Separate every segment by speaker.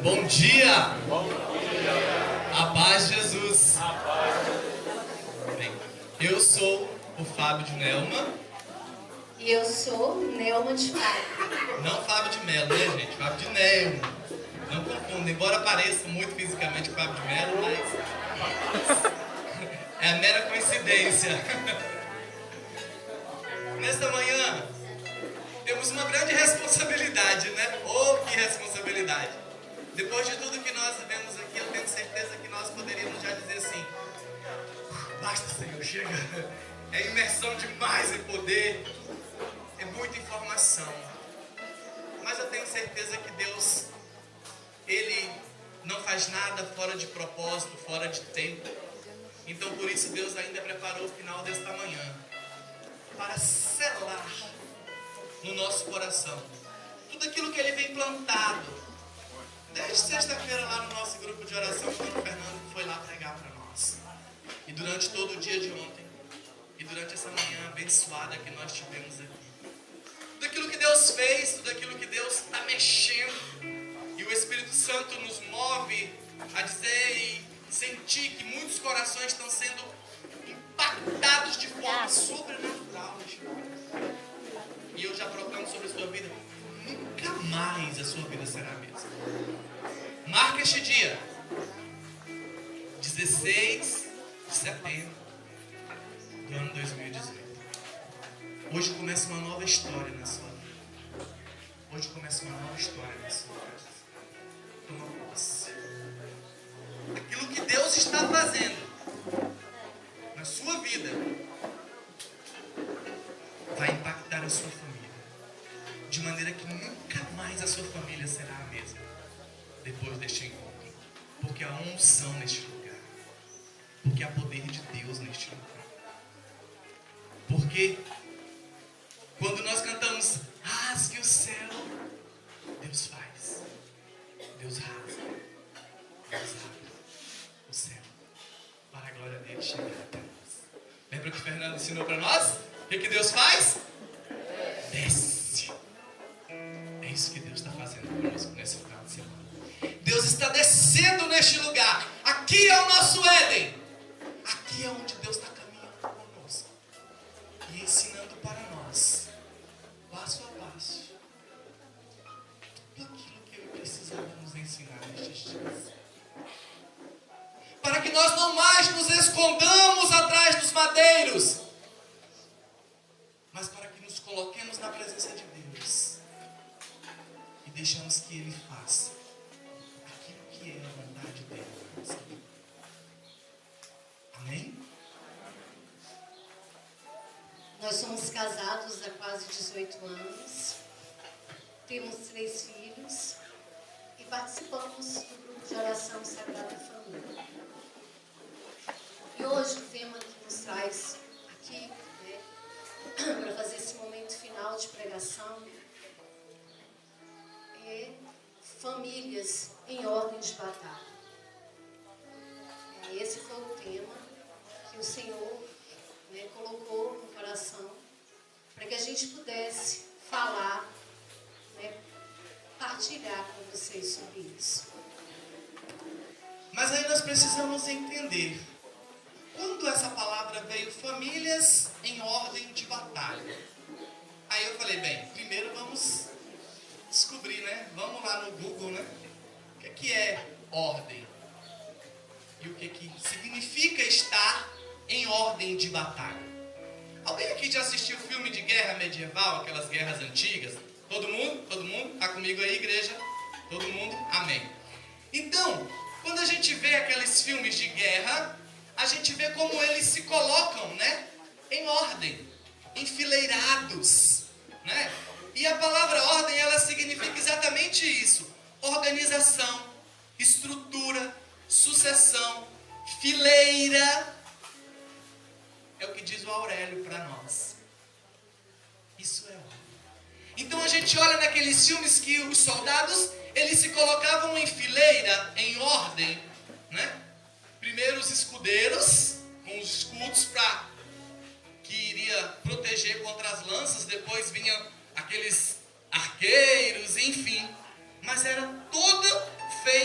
Speaker 1: Bom dia! Bom dia! A paz de Jesus! A paz de Jesus! Bem, eu sou o Fábio de Nelma.
Speaker 2: E eu sou Nelma de Fábio.
Speaker 1: Não Fábio de Melo, né, gente? Fábio de Nelma. Não confunda, embora pareça muito fisicamente com Fábio de Melo, mas é a mera coincidência. Nesta manhã, temos uma grande responsabilidade, né? Oh, que responsabilidade! Depois de tudo que nós vivemos aqui, eu tenho certeza que nós poderíamos já dizer assim: basta, Senhor, chega. É imersão demais em poder, é muita informação. Mas eu tenho certeza que Deus, Ele não faz nada fora de propósito, fora de tempo. Então por isso Deus ainda preparou o final desta manhã para selar no nosso coração tudo aquilo que Ele vem plantado desde sexta-feira lá no nosso grupo de oração, quando o Fernando foi lá pregar para nós. E durante todo o dia de ontem, e durante essa manhã abençoada que nós tivemos aqui. Tudo aquilo que Deus fez, tudo aquilo que Deus está mexendo. E o Espírito Santo nos move a dizer e sentir que muitos corações estão sendo impactados de forma sobrenatural neste momento. E eu já proclamo sobre a sua vida: nunca mais a sua vida será a mesma. Marca este dia, 16 de setembro do ano 2018. Hoje começa uma nova história na sua vida. Hoje começa uma nova história na sua vida. Toma posse. Aquilo que Deus está fazendo na sua vida vai impactar a sua família, de maneira que nunca mais a sua família será a mesma depois deste encontro. Porque há unção neste lugar. Porque há poder de Deus neste lugar. Porque quando nós cantamos rasgue o céu, Deus faz. Deus rasga. Deus abre o céu para a glória dele chegar até nós. Lembra que o Fernando ensinou para nós? O que Deus faz? Desce. É isso que Deus está fazendo conosco nesse final de semana. Deus está descendo neste lugar. Aqui é o nosso Éden. Aqui é onde Deus está caminhando conosco e ensinando para nós, passo a passo, tudo aquilo que Ele precisava nos ensinar nestes dias, para que nós não mais nos escondamos atrás dos madeiros, mas para que nos coloquemos na presença de Deus e deixamos que Ele faça aquilo que é a vontade dele na nossa vida. Amém?
Speaker 2: Nós somos casados há quase 18 anos. Temos 3 filhos. E participamos do grupo de oração Sagrada Família. E hoje o tema que nos traz aqui, né, para fazer esse momento final de pregação, é famílias em ordem de batalha. Esse foi o tema que o Senhor, né, colocou no coração para que a gente pudesse falar, né, partilhar com vocês sobre isso.
Speaker 1: Mas aí nós precisamos entender quando essa palavra veio, famílias em ordem de batalha. Aí eu falei, bem, primeiro vamos descobrir, né? Vamos lá no Google, né? O que é ordem? E o que significa estar em ordem de batalha? Alguém aqui já assistiu filme de guerra medieval, aquelas guerras antigas? Todo mundo? Todo mundo? Está comigo aí, igreja? Todo mundo? Amém. Então, quando a gente vê aqueles filmes de guerra, a gente vê como eles se colocam, né, em ordem, enfileirados, né? E a palavra ordem, ela significa exatamente isso: organização, estrutura, sucessão, fileira. É o que diz o Aurélio para nós. Isso é ordem. Então a gente olha naqueles filmes que os soldados, eles se colocavam em fileira, em ordem, né? Primeiro os escudeiros, com os escudos que iria proteger contra as lanças. Depois vinham aqueles arqueiros, enfim. Mas era toda feita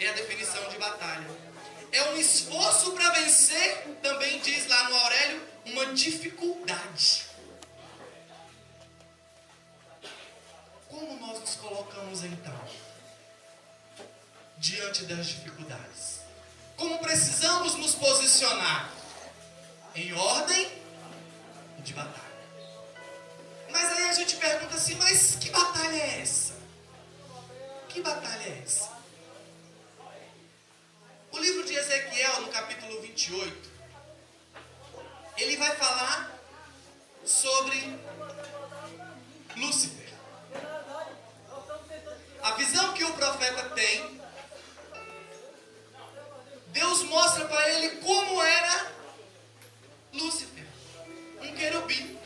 Speaker 1: é a definição de batalha. É um esforço para vencer, também diz lá no Aurélio, uma dificuldade. Como nós nos colocamos então diante das dificuldades? Como precisamos nos posicionar? Em ordem de batalha. Mas aí a gente pergunta assim, mas que batalha é essa? Que batalha é essa? O livro de Ezequiel, no capítulo 28, ele vai falar sobre Lúcifer. A visão que o profeta tem, Deus mostra para ele como era Lúcifer, um querubim.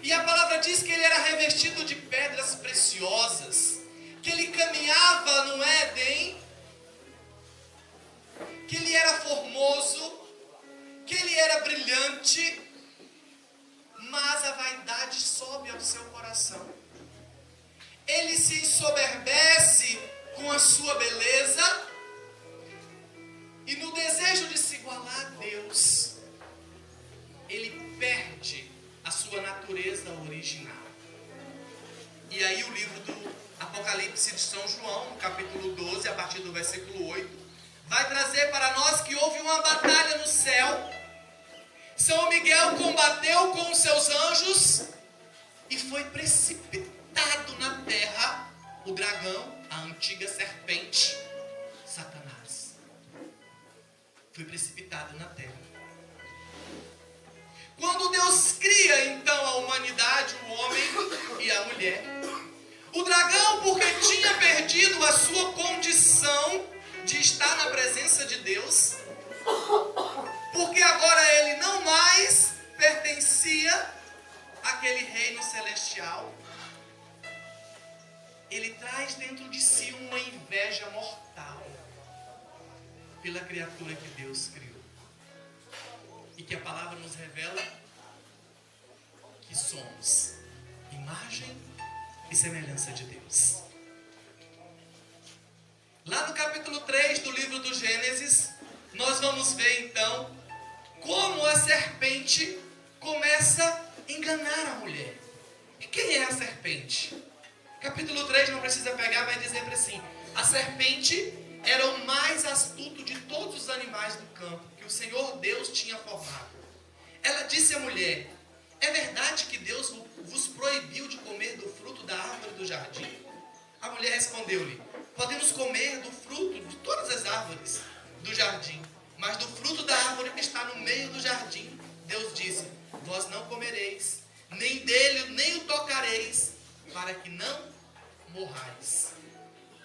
Speaker 1: E a palavra diz que ele era revestido de pedras preciosas, que ele caminhava no Éden, que ele era formoso, que ele era brilhante, mas a vaidade sobe ao seu coração. Ele se ensoberbece com a sua beleza e no desejo de se igualar a Deus, ele perde a sua natureza original. E aí o livro do Apocalipse de São João, no capítulo 12, a partir do versículo 8, vai trazer para nós que houve uma batalha no céu. São Miguel combateu com os seus anjos e foi precipitado na terra o dragão, a antiga serpente, Satanás. Foi precipitado na terra. Quando Deus cria então a humanidade, o homem e a mulher, o dragão, porque tinha perdido a sua condição de estar na presença de Deus, porque agora ele não mais pertencia àquele reino celestial, ele traz dentro de si uma inveja mortal pela criatura que Deus criou. E que a palavra nos revela que somos imagem e semelhança de Deus. Lá no capítulo 3 do livro do Gênesis, nós vamos ver então como a serpente começa a enganar a mulher. E quem é a serpente? Capítulo 3, não precisa pegar, vai dizer assim: a serpente era o mais astuto de todos os animais do campo que o Senhor Deus tinha formado. Ela disse à mulher: é verdade que Deus vos proibiu de comer do fruto da árvore do jardim? A mulher respondeu-lhe: podemos comer do fruto de todas as árvores do jardim, mas do fruto da árvore que está no meio do jardim, Deus disse: vós não comereis, nem dele, nem o tocareis, para que não morrais.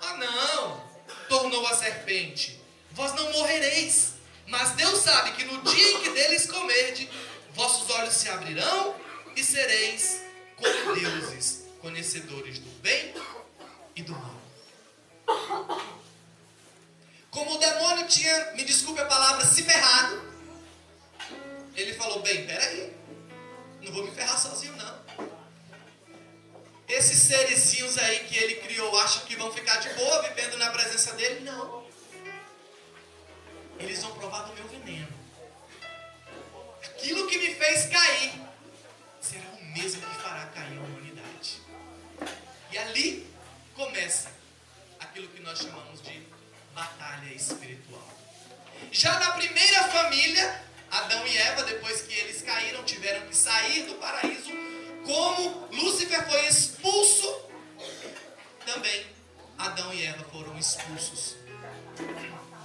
Speaker 1: Ah não, tornou a serpente, vós não morrereis, mas Deus sabe que no dia em que deles comerdes, vossos olhos se abrirão e sereis como deuses, conhecedores do bem e do mal. Como o demônio tinha, me desculpe a palavra, se ferrado, ele falou: bem, peraí, não vou me ferrar sozinho não. Esses serezinhos aí que ele criou acham que vão ficar de boa vivendo na presença dele? Não. Eles vão provar do meu veneno. Aquilo que me fez cair será o mesmo que fará cair a humanidade. E ali começa aquilo que nós chamamos de batalha espiritual. Já na primeira família, Adão e Eva, depois que eles caíram, tiveram que sair do paraíso. Como Lúcifer foi expulso, também Adão e Eva foram expulsos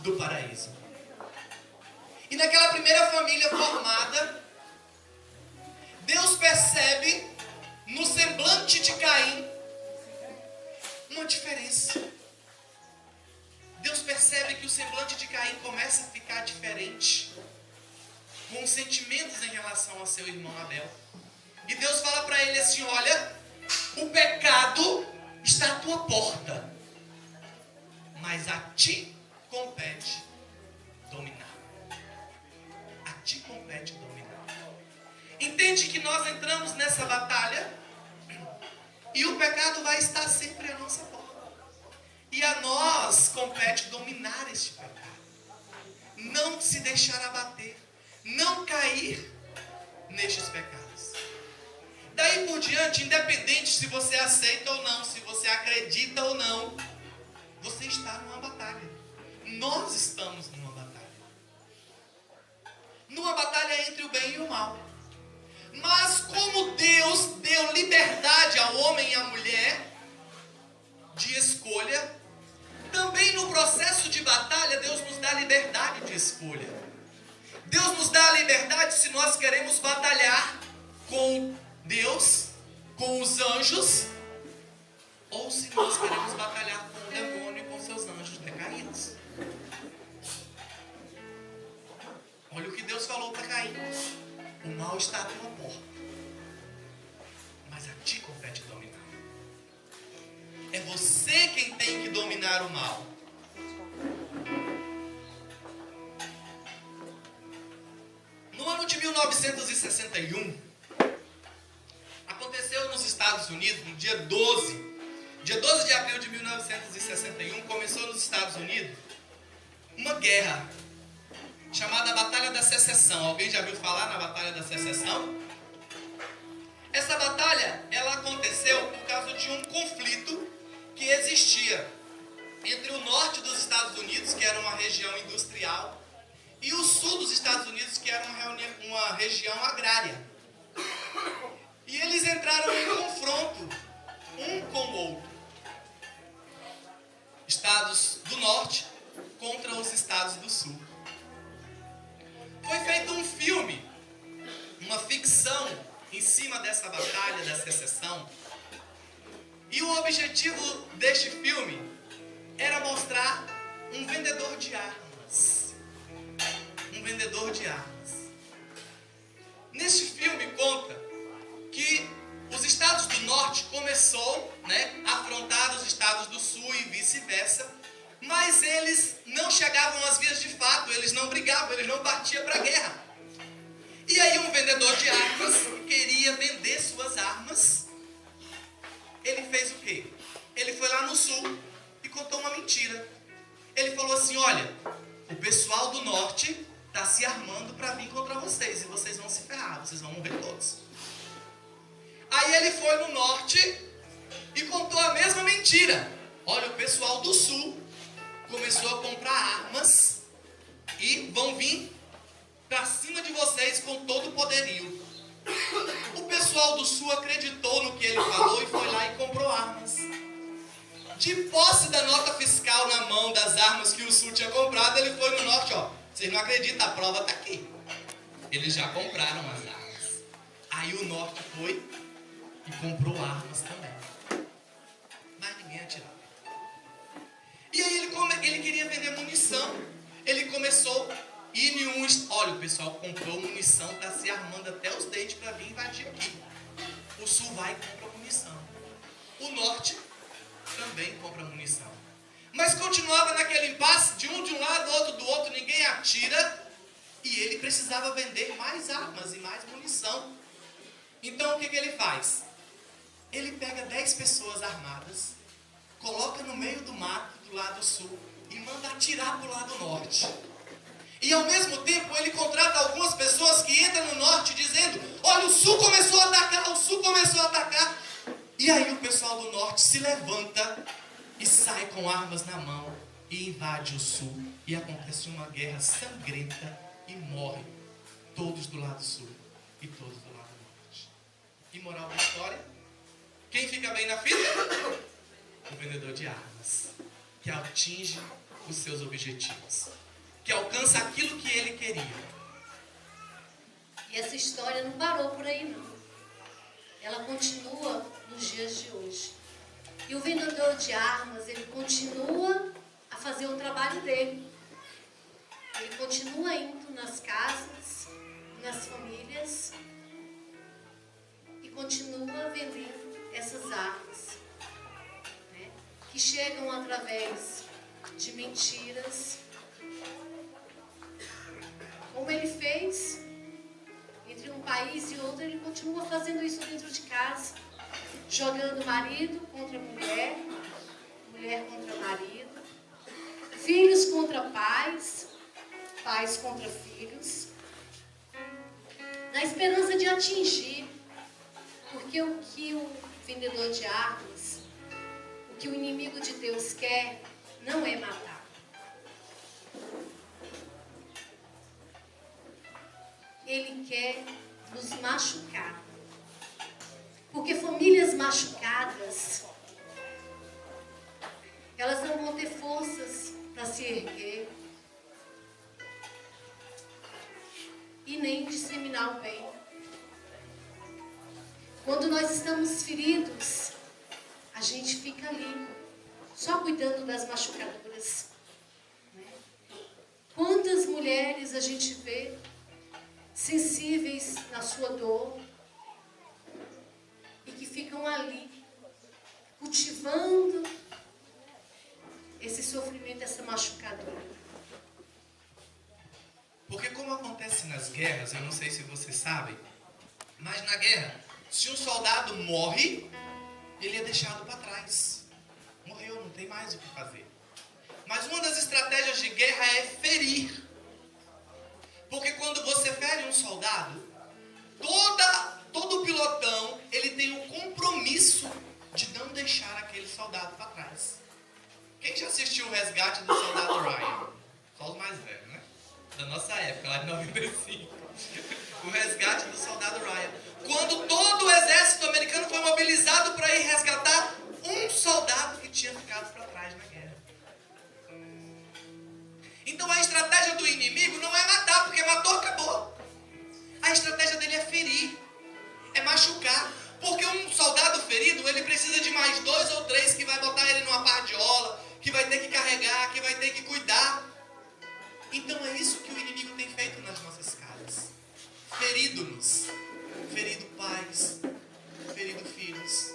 Speaker 1: do paraíso. E naquela primeira família formada, Deus percebe no semblante de Caim uma diferença. Deus percebe que o semblante de Caim começa a ficar diferente, com sentimentos em relação ao seu irmão Abel. E Deus fala para ele assim: olha, o pecado está à tua porta, mas a ti compete dominar. A ti compete dominar. Entende que nós entramos nessa batalha e o pecado vai estar sempre à nossa porta. E a nós compete dominar neste pecado. Não se deixar abater. Não cair nestes pecados. Daí por diante, independente se você aceita ou não, se você acredita ou não, você está numa batalha. Nós estamos numa batalha. Numa batalha entre o bem e o mal. Mas como Deus deu liberdade ao homem e à mulher de escolha, também no processo de batalha Deus nos dá liberdade de escolha. Deus nos dá a liberdade se nós queremos batalhar com Deus, com os anjos, ou se nós queremos batalhar com o demônio e com seus anjos decaídos. Olha o que Deus falou para Caim. O mal está à tua porta, mas a ti compete dominar. É você quem tem que dominar o mal. No ano de 1961, aconteceu nos Estados Unidos, no dia 12 de abril de 1961, começou nos Estados Unidos uma guerra chamada Batalha da Secessão. Alguém já ouviu falar na Batalha da Secessão? Essa batalha, ela aconteceu por causa de um conflito que existia entre o norte dos Estados Unidos, que era uma região industrial, e o sul dos Estados Unidos, que era uma região agrária. E eles entraram em confronto um com o outro. Estados do norte contra os estados do sul. Foi feito um filme, uma ficção em cima dessa batalha da secessão. E o objetivo deste filme era mostrar um vendedor de armas. Um vendedor de armas. Neste filme conta que os estados do norte começou, a afrontar os estados do sul e vice-versa, mas eles não chegavam às vias de fato, eles não brigavam, eles não partiam para a guerra. E aí um vendedor de armas queria vender suas armas. Ele fez o quê? Ele foi lá no sul e contou uma mentira. Ele falou assim: olha, o pessoal do norte está se armando para vir contra vocês, e vocês vão se ferrar, vocês vão morrer todos. Aí ele foi no norte e contou a mesma mentira. Olha, o pessoal do sul começou a comprar armas e vão vir para cima de vocês com todo o poderio. O pessoal do sul acreditou no que ele falou e foi lá e comprou armas. De posse da nota fiscal na mão das armas que o sul tinha comprado, ele foi no norte, vocês não acreditam, a prova está aqui. Eles já compraram as armas. Aí o norte foi e comprou armas também. Mas ninguém atirava. E aí ele queria vender munição. Ele começou a ir em olha, o pessoal comprou munição, está se armando até os dentes para vir invadir aqui. O sul vai e compra munição. O norte também compra munição. Mas continuava naquele impasse, de um lado, outro do outro, ninguém atira. E ele precisava vender mais armas e mais munição. Então o que ele faz? Ele pega 10 pessoas armadas, coloca no meio do mato do lado sul e manda atirar para o lado norte. E ao mesmo tempo ele contrata algumas pessoas que entram no norte dizendo: olha, o sul começou a atacar, o sul começou a atacar. E aí o pessoal do norte se levanta e sai com armas na mão e invade o sul. E acontece uma guerra sangrenta e morrem todos do lado sul e todos do lado norte. E moral da história? Quem fica bem na fita? O vendedor de armas, que atinge os seus objetivos, que alcança aquilo que ele queria.
Speaker 2: E essa história não parou por aí, não. Ela continua nos dias de hoje. E o vendedor de armas, ele continua a fazer o trabalho dele. Ele continua indo nas casas, nas famílias, e continua vendendo essas armas, que chegam através de mentiras, como ele fez entre um país e outro. Ele continua fazendo isso dentro de casa, jogando marido contra mulher, mulher contra marido, filhos contra contra pais, pais contra filhos, na esperança de atingir, porque o que o vendedor de armas, o que o inimigo de Deus quer, não é matar. Ele quer nos machucar. Porque famílias machucadas, elas não vão ter forças para se erguer e nem disseminar o bem. Quando nós estamos feridos, a gente fica ali, só cuidando das machucaduras. Quantas mulheres a gente vê sensíveis na sua dor e que ficam ali, cultivando esse sofrimento, essa machucadura.
Speaker 1: Porque como acontece nas guerras, eu não sei se vocês sabem, mas na guerra, se um soldado morre, ele é deixado para trás. Morreu, não tem mais o que fazer. Mas uma das estratégias de guerra é ferir. Porque quando você fere um soldado, todo pilotão, ele tem um compromisso de não deixar aquele soldado para trás. Quem já assistiu o Resgate do Soldado Ryan? Só os mais velhos, né? Da nossa época, lá de 95. O Resgate do Soldado Ryan. Quando todo o exército americano foi mobilizado para ir resgatar um soldado que tinha ficado para trás na guerra. Então a estratégia do inimigo não é matar, porque matou, acabou. A estratégia dele é ferir, é machucar. Porque um soldado ferido, ele precisa de mais 2 ou 3 que vai botar ele numa pardiola, que vai ter que carregar, que vai ter que cuidar. Então é isso que o inimigo tem feito nas nossas casas. Ferido-nos. Ferido pais, ferido filhos,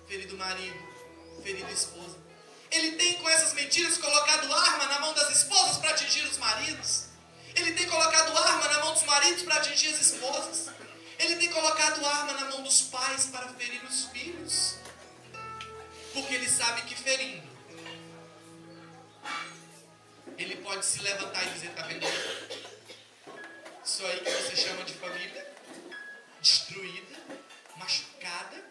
Speaker 1: ferido marido, ferido esposa. Ele tem com essas mentiras colocado arma na mão das esposas para atingir os maridos. Ele tem colocado arma na mão dos maridos para atingir as esposas. Ele tem colocado arma na mão dos pais para ferir os filhos. Porque ele sabe que ferindo, ele pode se levantar e dizer, tá vendo? Isso aí que você chama de família, destruída, machucada.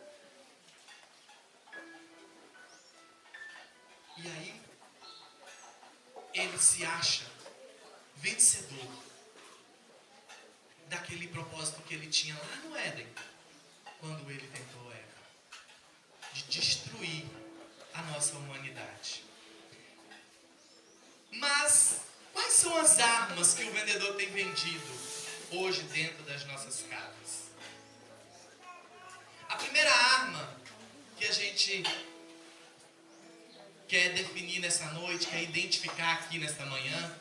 Speaker 1: E aí, ele se acha vencedor daquele propósito que ele tinha lá no Éden, quando ele tentou Eva, de destruir a nossa humanidade. Mas, quais são as armas que o vendedor tem vendido hoje dentro das nossas casas? A primeira arma que a gente quer definir nessa noite, quer identificar aqui nesta manhã,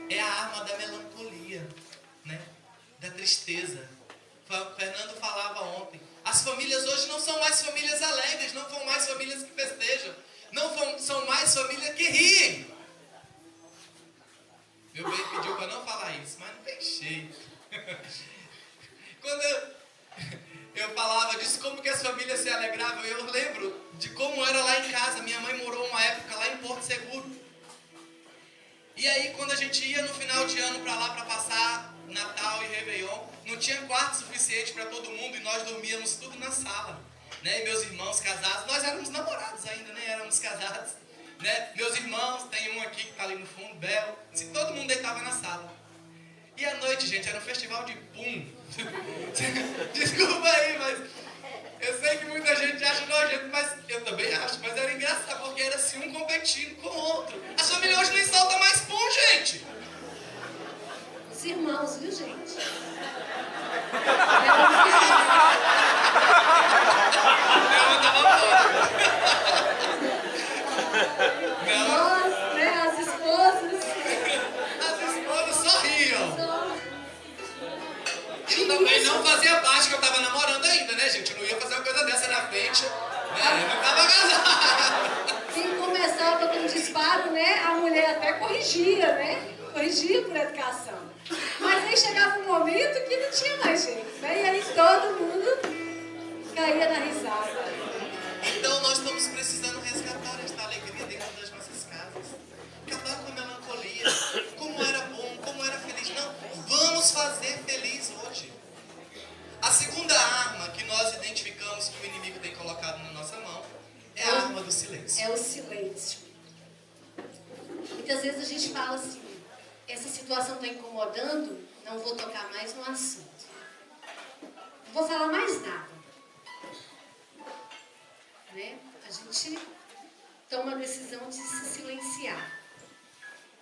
Speaker 1: é a arma da melancolia, né? Da tristeza. Fernando falava ontem, as famílias hoje não são mais famílias alegres, não são mais famílias que festejam, não são mais famílias que riem. Meu bem pediu para não falar isso, mas não tem jeito. Quando eu falava disso, como que as famílias se alegravam, eu lembro de como era lá em casa. Minha mãe morou uma época lá em Porto Seguro. E aí, quando a gente ia no final de ano para lá para passar Natal e Réveillon, não tinha quarto suficiente para todo mundo e nós dormíamos tudo na sala, né? E meus irmãos casados, nós éramos namorados ainda, nem éramos casados, né? Meus irmãos, tem um aqui que está ali no fundo, Belo, todo mundo deitava na sala. E à noite, gente, era um festival de pum. Desculpa aí, mas eu sei que muita gente acha nojento, mas eu também acho, mas era engraçado, porque era assim um competindo com o outro. A família hoje nem solta mais pum, gente.
Speaker 2: Os irmãos, viu, gente? Nós, né, as esposas.
Speaker 1: As esposas só riam. Eu também não fazia parte, que eu estava namorando ainda, né, gente? Eu não ia fazer uma coisa dessa na frente, né? Eu não estava casado.
Speaker 2: Quem começava com um disparo, né, a mulher até corrigia, né? Corrigia por educação. Mas aí chegava um momento que não tinha mais jeito, né? E aí todo mundo caía na risada.
Speaker 1: Então nós estamos precisando resgatar esta alegria dentro das nossas casas. Acabar com a melancolia.
Speaker 2: gente fala assim, essa situação está incomodando, não vou tocar mais no assunto. Não vou falar mais nada. Né? A gente toma a decisão de se silenciar.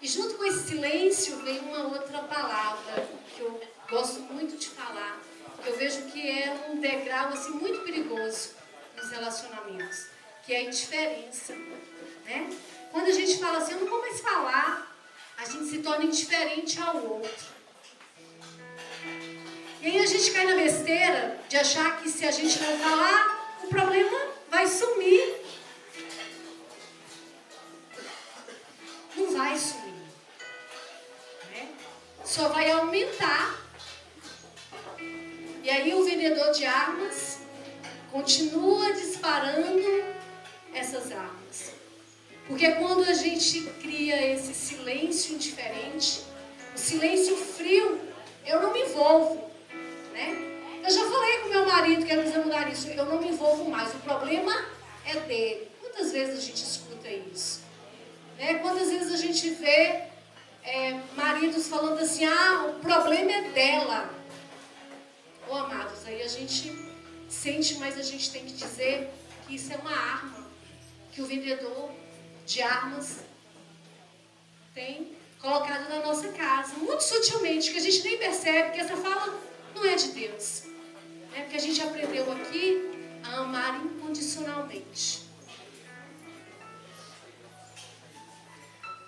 Speaker 2: E junto com esse silêncio vem uma outra palavra que eu gosto muito de falar, que eu vejo que é um degrau assim, muito perigoso nos relacionamentos, que é a indiferença. Né? Quando a gente fala assim, eu não vou mais falar, a gente se torna indiferente ao outro. E aí a gente cai na besteira de achar que se a gente não falar, o problema vai sumir. Não vai sumir. Né? Só vai aumentar. E aí o vendedor de armas continua disparando essas armas. Porque quando a gente cria esse silêncio indiferente, o silêncio frio, eu não me envolvo. Né? Eu já falei com meu marido, quero dizer mudar isso, eu não me envolvo mais, o problema é dele. Quantas vezes a gente escuta isso? Né? Quantas vezes a gente vê maridos falando assim, o problema é dela. Ô amados, aí a gente sente, mas a gente tem que dizer que isso é uma arma, que o vendedor de armas tem colocado na nossa casa, muito sutilmente, que a gente nem percebe que essa fala não é de Deus. Né? Porque a gente aprendeu aqui a amar incondicionalmente.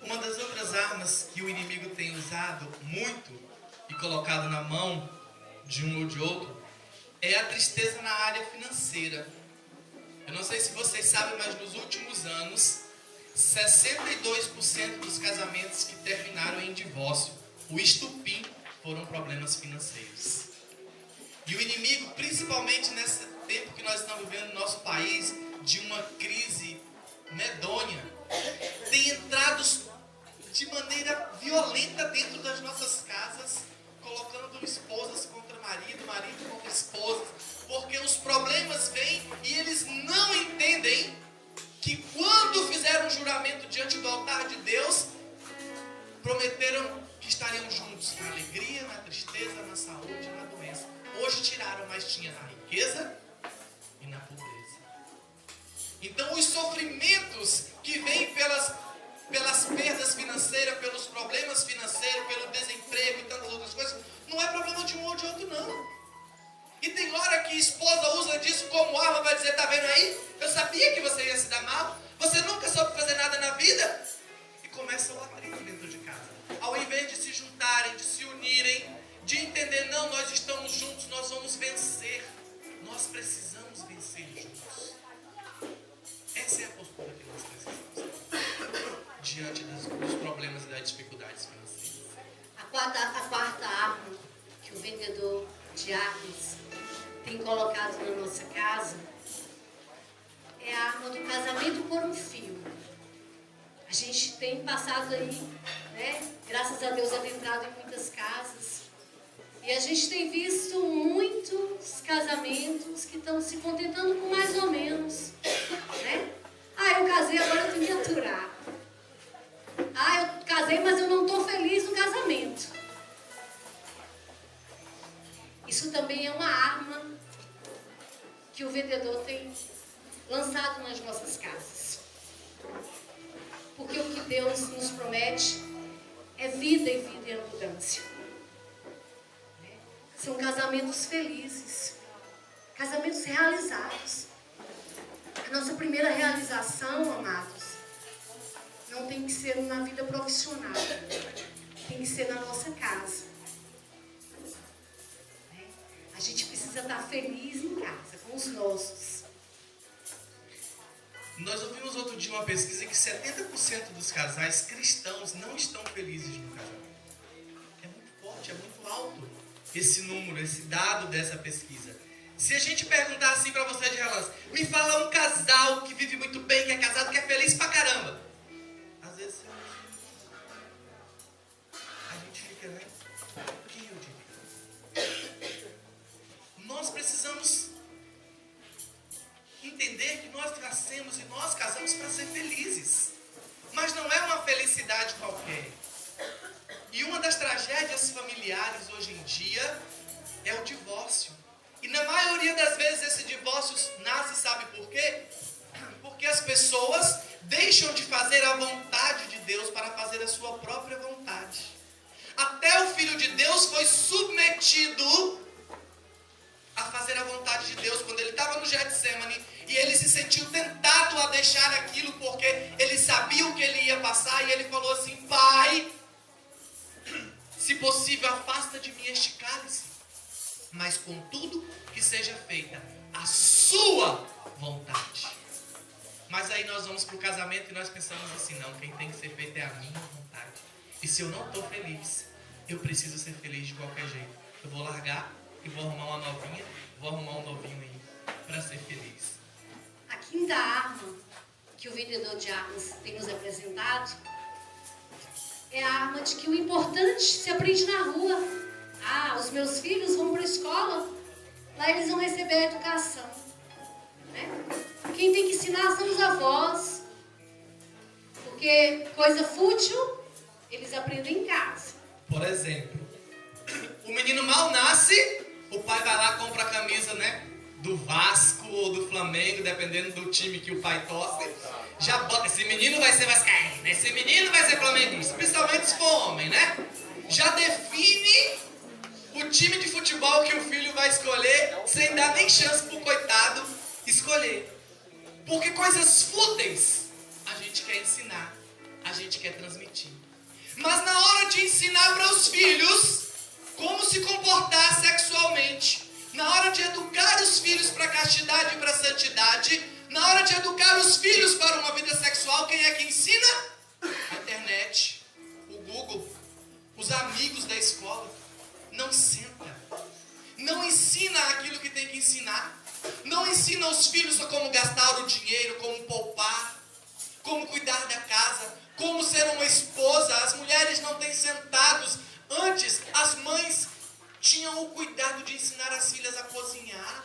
Speaker 1: Uma das outras armas que o inimigo tem usado muito e colocado na mão de um ou de outro é a tristeza na área financeira. Eu não sei se vocês sabem, mas nos últimos anos, 62% dos casamentos que terminaram em divórcio, o estupim, foram problemas financeiros. E o inimigo, principalmente nesse tempo que nós estamos vivendo no nosso país, de uma crise medonha, tem entrado de maneira violenta dentro das nossas casas, colocando esposas contra marido, marido contra esposa, porque os problemas vêm e eles não entendem que quando fizeram um juramento diante do altar de Deus, prometeram que estariam juntos na alegria, na tristeza, na saúde, na doença. Hoje tiraram, mas tinha na riqueza e na pobreza. Então os sofrimentos que vêm pelas perdas financeiras, pelos problemas financeiros, pelo desemprego e tantas outras coisas, não é problema de um ou de outro, não. E tem hora que a esposa usa disso como arma para dizer, tá vendo aí? Eu sabia que você ia se dar mal, você nunca soube fazer nada na vida. E começa o atrito dentro de casa. Ao invés de se juntarem, de se unirem, de entender, não, nós estamos juntos, nós vamos vencer. Nós precisamos vencer juntos. Essa é a postura que nós precisamos diante dos problemas e das dificuldades financeiras.
Speaker 2: A quarta arma que o vendedor de armas tem colocado na nossa casa é a arma do casamento por um fio. A gente tem passado aí, né, graças a Deus, adentrado em muitas casas, e a gente tem visto muitos casamentos que estão se contentando com mais ou menos, né? Eu casei, agora eu tenho que aturar. Eu casei, mas eu não estou feliz no casamento. Isso também é uma arma que o vendedor tem lançado nas nossas casas. Porque o que Deus nos promete é vida e vida em abundância. São casamentos felizes, casamentos realizados. A nossa primeira realização, amados, não tem que ser na vida profissional, tem que ser na nossa casa. A gente precisa estar feliz em casa, com os nossos.
Speaker 1: Nós ouvimos outro dia uma pesquisa que 70% dos casais cristãos não estão felizes no casamento. É muito forte, é muito alto esse número, esse dado dessa pesquisa. Se a gente perguntar assim pra você de relance, me fala um casal que vive muito bem, que é casado, que é feliz pra caramba. Às vezes a gente fica, né? Quem eu diria? Nós precisamos entender que nós nascemos e nós casamos para ser felizes. Mas não é uma felicidade qualquer. divórcios nascem, sabe por quê? Porque as pessoas deixam de fazer a vontade de Deus para fazer a sua própria vontade. Até o Filho de Deus foi submetido a fazer a vontade de Deus. Quando ele estava no Getsemane e ele se sentiu tentado a deixar aquilo porque ele sabia o que ele ia passar, e ele falou assim: Pai, se possível, afasta de mim este cálice, mas contudo que seja feita a sua vontade. Mas aí nós vamos para o casamento e nós pensamos assim: não, quem tem que ser feito é a minha vontade. E se eu não estou feliz, eu preciso ser feliz de qualquer jeito. Eu vou largar e vou arrumar uma novinha, vou arrumar um novinho aí para ser feliz.
Speaker 2: A quinta arma que o vendedor de armas tem nos apresentado é a arma de que o importante se aprende na rua. Ah, os meus filhos vão para a escola, lá eles vão receber a educação, né? Quem tem que ensinar são os avós, porque coisa fútil eles aprendem em casa.
Speaker 1: Por exemplo, o menino mal nasce, o pai vai lá e compra a camisa, né, do Vasco ou do Flamengo, dependendo do time que o pai torce. Já bota, esse menino vai ser vascaíno, esse menino vai ser flamenguista, principalmente se for homem, né? Já define o time de futebol que o filho vai escolher, sem dar nem chance pro coitado escolher. Porque coisas fúteis a gente quer ensinar, a gente quer transmitir. Mas na hora de ensinar para os filhos como se comportar sexualmente, na hora de educar os filhos para a castidade e para a santidade, na hora de educar os filhos para uma vida sexual, quem é que ensina? A internet, o Google, os amigos da escola. Não senta, não ensina aquilo que tem que ensinar, não ensina os filhos como gastar o dinheiro, como poupar, como cuidar da casa, como ser uma esposa. As mulheres não têm sentados. Antes, as mães tinham o cuidado de ensinar as filhas a cozinhar,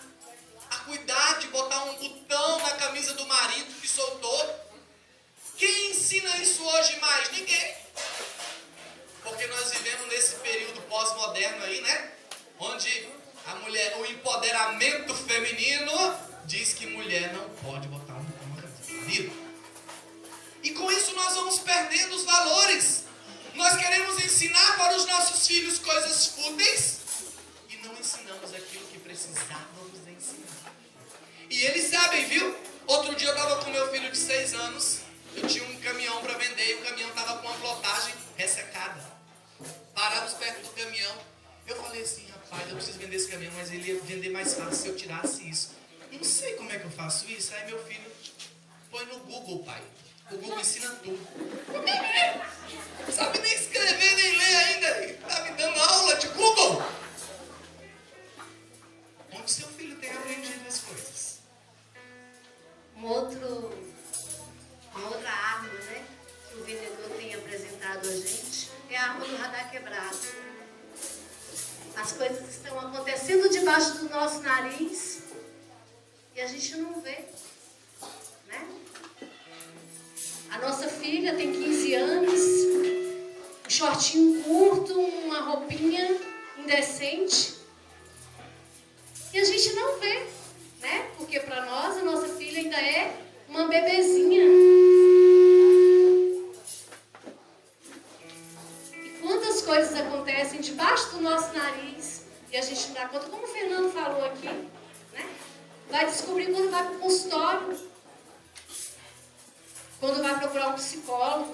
Speaker 1: a cuidar de botar um botão na camisa do marido que soltou. Quem ensina isso hoje mais? Ninguém. Porque nós vivemos nesse período pós-moderno aí, né? Onde a mulher, o empoderamento feminino diz que mulher não pode botar um botão na camisa do marido. E com isso nós vamos perdendo os valores. Nós queremos ensinar para os nossos filhos coisas fúteis e não ensinamos aquilo que precisávamos ensinar. E eles sabem, viu? Outro dia eu estava com meu filho de 6 anos, eu tinha um caminhão para vender e o caminhão estava com uma plotagem ressecada. Paramos perto do caminhão, eu falei assim: rapaz, eu preciso vender esse caminhão, mas ele ia vender mais fácil se eu tirasse isso. Não sei como é que eu faço isso. Aí meu filho: põe no Google, pai. O Google ensina tudo. O menino não sabe nem escrever, nem ler ainda. Está me dando aula de Google. Onde seu filho tem aprendido as coisas?
Speaker 2: Uma outra arma, né, que o vendedor tem apresentado a gente é a arma do radar quebrado. As coisas estão acontecendo debaixo do nosso nariz e a gente não vê, né? A nossa filha tem 15 anos, um shortinho curto, uma roupinha indecente. E a gente não vê, né? Porque para nós, a nossa filha ainda é uma bebezinha. E quantas coisas acontecem debaixo do nosso nariz e a gente não dá conta, como o Fernando falou aqui, né? Vai descobrir quando vai para o consultório, quando vai procurar um psicólogo.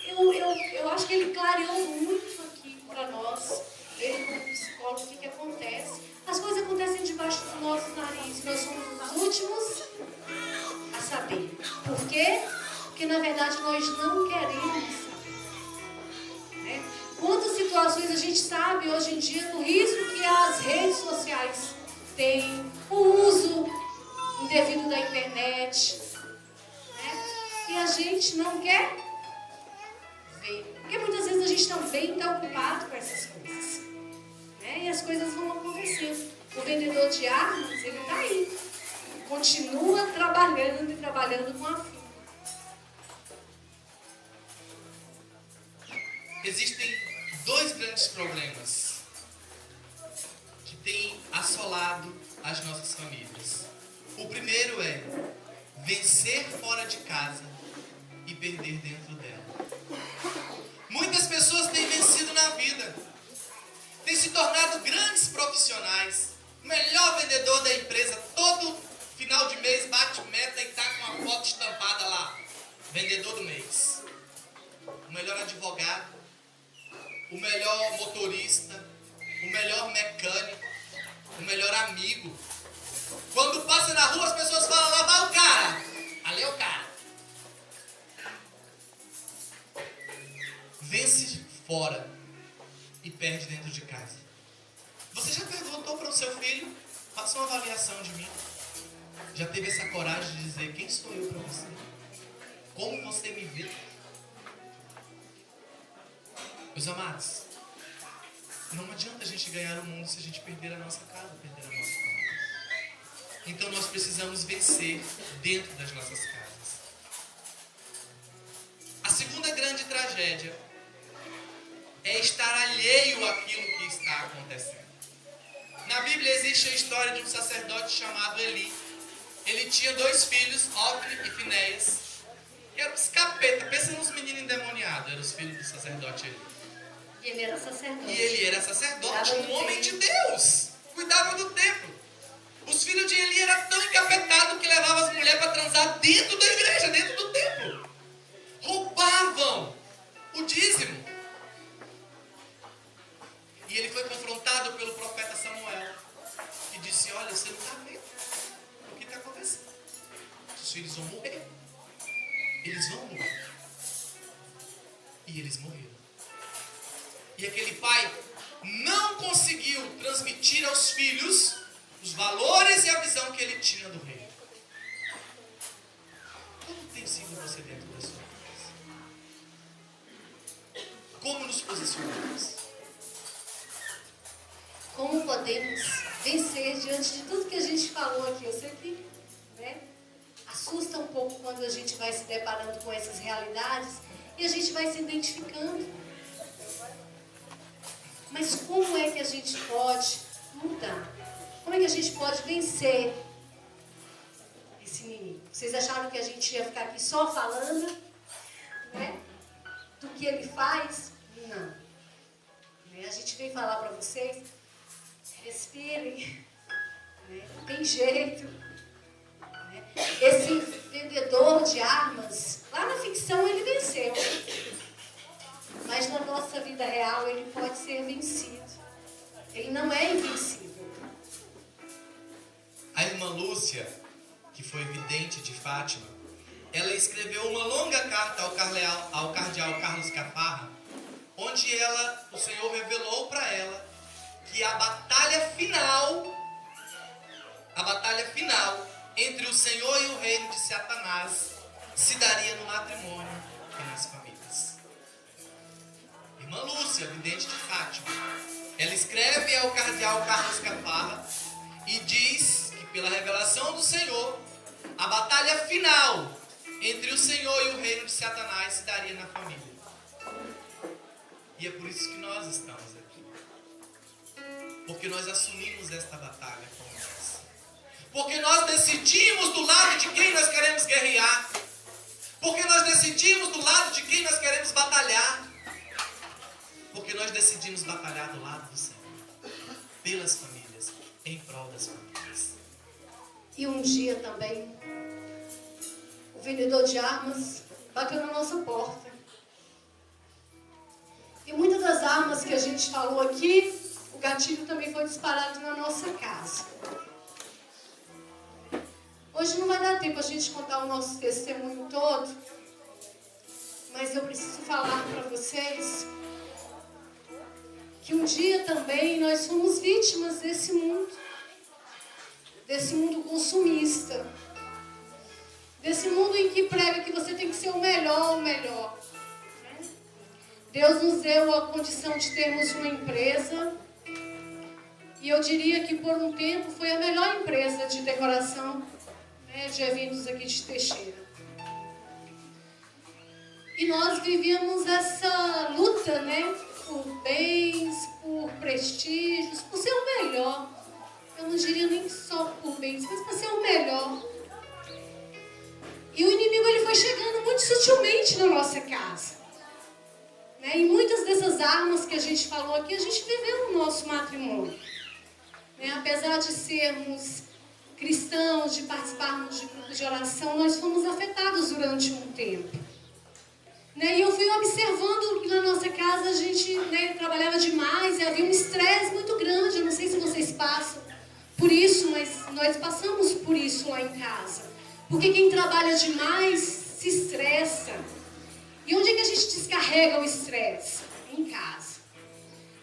Speaker 2: Eu acho que ele clareou muito aqui para nós, ele como psicólogo, o que acontece. As coisas acontecem debaixo do nosso nariz, nós somos os últimos a saber. Por quê? Porque na verdade nós não queremos saber, né? Quantas situações a gente sabe hoje em dia do risco que as redes sociais têm, o uso indevido da internet, e a gente não quer ver. Porque muitas vezes a gente também está ocupado com essas coisas, né? E as coisas vão acontecendo. O vendedor de armas, ele está aí. Continua trabalhando e trabalhando com a filha.
Speaker 1: Existem 2 grandes problemas que têm assolado as nossas famílias. O primeiro é vencer fora de casa e perder dentro dela. Muitas pessoas têm vencido na vida, têm se tornado grandes profissionais, o melhor vendedor da empresa, todo final de mês bate meta e está com uma foto estampada lá, vendedor do mês. O melhor advogado, o melhor motorista, o melhor mecânico, o melhor amigo. Quando passa na rua as pessoas falam, lá vai o cara, ali é o cara. Vence fora e perde dentro de casa. Você já perguntou para o seu filho? Faça uma avaliação de mim. Já teve essa coragem de dizer quem sou eu para você? Como você me vê? Meus amados, não adianta a gente ganhar o mundo se a gente perder a nossa casa, perder a nossa família. Então nós precisamos vencer dentro das nossas casas. A segunda grande tragédia é estar alheio àquilo que está acontecendo. Na Bíblia existe a história de um sacerdote chamado Eli. Ele tinha 2 filhos, Ofni e Finéias. E eram os capeta, pensa nos meninos endemoniados, eram os filhos do sacerdote Eli.
Speaker 2: E ele era sacerdote.
Speaker 1: E ele era sacerdote, um homem de Deus. Cuidava do templo. Os filhos de Eli eram tão encapetados que levavam as mulheres para transar dentro da igreja, dentro do templo. Roubavam o dízimo. E ele foi confrontado pelo profeta Samuel, que disse, olha, você não está vendo o que está acontecendo. Os filhos vão morrer. Eles vão morrer. E eles morreram. E aquele pai não conseguiu transmitir aos filhos os valores e a visão que ele tinha do reino. Como tem sido você dentro da sua casa? Como nos posicionamos?
Speaker 2: Como podemos vencer diante de tudo que a gente falou aqui? Eu sei que, assusta um pouco quando a gente vai se deparando com essas realidades e a gente vai se identificando. Mas como é que a gente pode mudar? Como é que a gente pode vencer esse inimigo? Vocês acharam que a gente ia ficar aqui só falando, do que ele faz? Não. A gente veio falar para vocês, respirem, tem jeito. Esse vendedor de armas, lá na ficção ele venceu. Mas na nossa vida real ele pode ser vencido. Ele não é invencível.
Speaker 1: A irmã Lúcia, que foi vidente de Fátima, ela escreveu uma longa carta ao cardeal Carlos Cafarra, onde o Senhor revelou para ela que a batalha final entre o Senhor e o reino de Satanás se daria no matrimônio e nas famílias. Irmã Lúcia, vidente de Fátima, ela escreve ao cardeal Carlos Cafarra e diz que pela revelação do Senhor, a batalha final entre o Senhor e o reino de Satanás se daria na família. E é por isso que nós estamos aqui. Porque nós assumimos esta batalha como nossa. Porque nós decidimos do lado de quem nós queremos guerrear. Porque nós decidimos do lado de quem nós queremos batalhar. Porque nós decidimos batalhar do lado do Senhor. Pelas famílias, em prol das famílias.
Speaker 2: E um dia também, o vendedor de armas bateu na nossa porta. E muitas das armas que a gente falou aqui, o gatilho também foi disparado na nossa casa. Hoje não vai dar tempo a gente contar o nosso testemunho todo, mas eu preciso falar para vocês que um dia também nós fomos vítimas desse mundo consumista, desse mundo em que prega que você tem que ser o melhor. Deus nos deu a condição de termos uma empresa, e eu diria que por um tempo foi a melhor empresa de decoração de eventos aqui de Teixeira. E nós vivíamos essa luta, por bens, por prestígios, por ser o melhor. eu não diria nem só por bens, mas para ser o melhor. E o inimigo ele foi chegando muito sutilmente na nossa casa. Né? E muitas dessas armas que a gente falou aqui, a gente viveu no nosso matrimônio. Né? Apesar de sermos cristãos, de participarmos de grupos de oração, nós fomos afetados durante um tempo. Né? E eu fui observando que na nossa casa a gente, né, trabalhava demais e havia um estresse muito grande. Eu não sei se vocês passam por isso, mas nós passamos por isso lá em casa. Porque quem trabalha demais se estressa. E onde é que a gente descarrega o estresse? Em casa.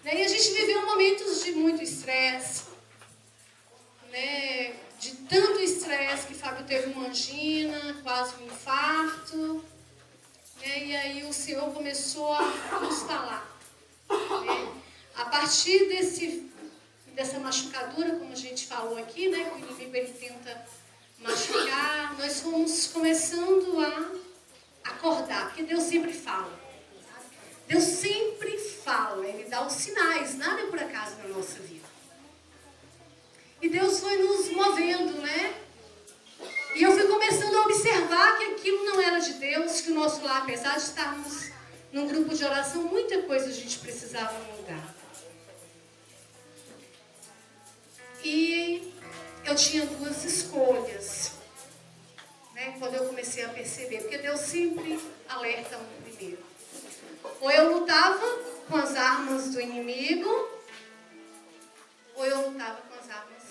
Speaker 2: Né? E a gente viveu momentos de muito estresse. Né? De tanto estresse que Fábio teve uma angina, quase um infarto. Né? E aí o Senhor começou a nos falar. Né? A partir dessa machucadura, como a gente falou aqui, né? Que o inimigo ele tenta machucar, nós fomos começando a acordar, porque Deus sempre fala. Deus sempre fala, Ele dá os sinais, nada é por acaso na nossa vida. E Deus foi nos movendo, né? E eu fui começando a observar que aquilo não era de Deus, que o nosso lar, apesar de estarmos num grupo de oração, muita coisa a gente precisava mudar. E eu tinha duas escolhas, né, quando eu comecei a perceber, porque Deus sempre alerta um primeiro. Ou eu lutava com as armas do inimigo, ou eu lutava com as armas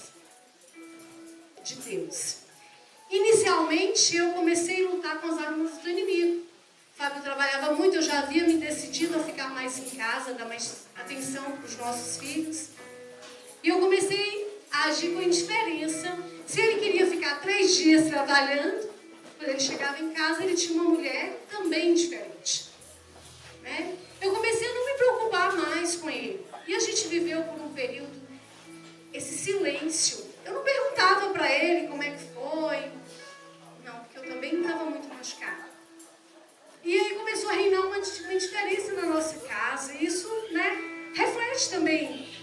Speaker 2: de Deus. Inicialmente, eu comecei a lutar com as armas do inimigo. Fábio trabalhava muito, eu já havia me decidido a ficar mais em casa, dar mais atenção para os nossos filhos. E eu comecei a agir com indiferença. Se ele queria ficar 3 dias trabalhando, quando ele chegava em casa, ele tinha uma mulher também diferente. Né? Eu comecei a não me preocupar mais com ele. E a gente viveu por um período esse silêncio. Eu não perguntava para ele como é que foi. Não, porque eu também estava muito machucada. E aí começou a reinar uma indiferença na nossa casa. E isso, né, reflete também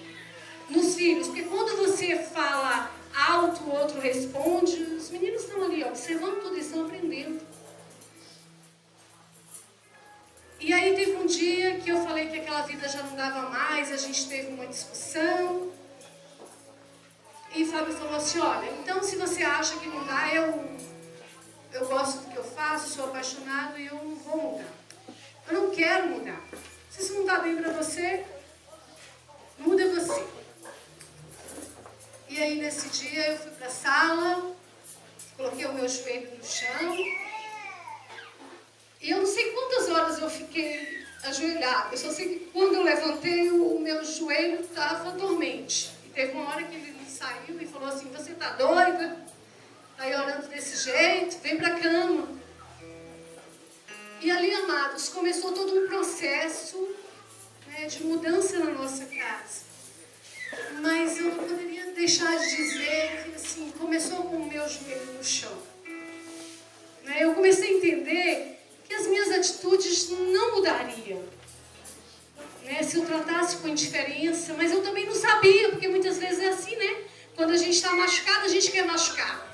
Speaker 2: nos filhos. Porque quando você fala alto, o outro responde, os meninos estão ali observando tudo e estão aprendendo. E aí teve um dia que eu falei que aquela vida já não dava mais, a gente teve uma discussão. E Fábio falou assim, olha, então se você acha que não dá, eu gosto do que eu faço, sou apaixonado e eu não vou mudar. Eu não quero mudar. Se isso não dá bem para você, muda você. E aí nesse dia eu fui para a sala, coloquei o meu joelho no chão. E eu não sei quantas horas eu fiquei ajoelhada. Eu só sei que quando eu levantei, o meu joelho estava dormente. E teve uma hora que ele saiu e falou assim, você está doida? Está aí orando desse jeito? Vem para a cama. E ali, amados, começou todo um processo, né, de mudança na nossa casa. Mas eu não poderia deixar de dizer que assim, começou com o meu joelho no chão. Né, eu comecei a entender que as minhas atitudes não mudariam. Né, se eu tratasse com indiferença, mas eu também não sabia, porque muitas vezes é assim, né? Quando a gente está machucado, a gente quer machucar.